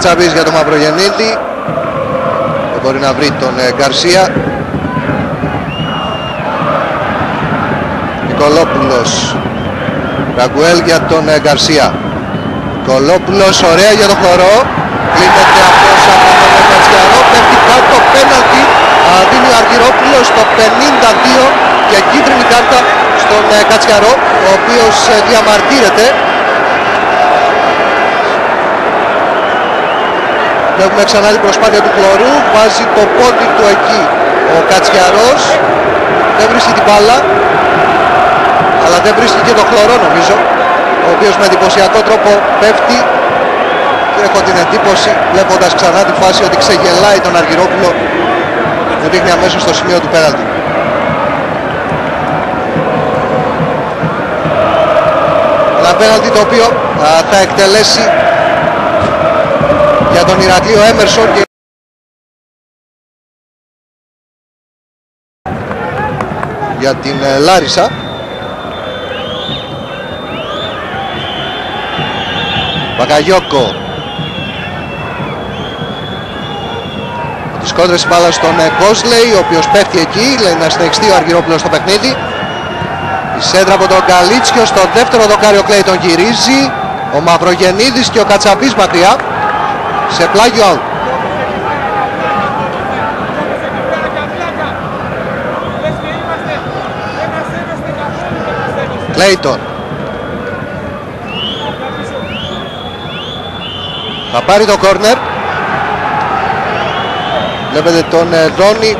Κατσαβής για τον Μαυρογεννίδη. Δεν μπορεί να βρει τον Γκαρσία. Νικολόπουλος. Ραγκουέλ για τον Γκαρσία. Νικολόπουλος, ωραία για τον χορό. Κλείνεται αυτός από τον Κατσιαρό. Πέφτει κάτω, πέναλτι. Δίνει ο Αργυρόπουλος στο 52 και κίτρινη κάρτα στον Κατσιαρό, ο οποίος διαμαρτύρεται. Βλέπουμε ξανά την προσπάθεια του Χλωρού. Βάζει το πόδι του εκεί ο Κατσιαρός. Δεν βρίσκει την μπάλα, αλλά δεν βρίσκει και τον Χλωρό νομίζω, ο οποίος με εντυπωσιακό τρόπο πέφτει. Και έχω την εντύπωση, βλέποντας ξανά τη φάση, ότι ξεγελάει τον Αργυρόπουλο. Του δείχνει αμέσως στο σημείο του πέναλτι. Ένα πέναλτι το οποίο θα εκτελέσει για τον Ηρακλείο Έμερσον και για την Λάρισα. Μπακαγιόκο. Τις κόντρες η μπάλα στον Κόσλεϊ, ο οποίος πέφτει εκεί, λέει να συνεχιστεί ο Αργυρόπουλος στο παιχνίδι. Η σέντρα από τον Καλίτσιο στο δεύτερο δοκάριο Κλέη τον γυρίζει. Ο Μαυρογεννίδης και ο Κατσαβής μακριά. Σε πλάγιο out. Κλέιτον. Θα πάρει το κόρνερ. Βλέπετε τον Δόνη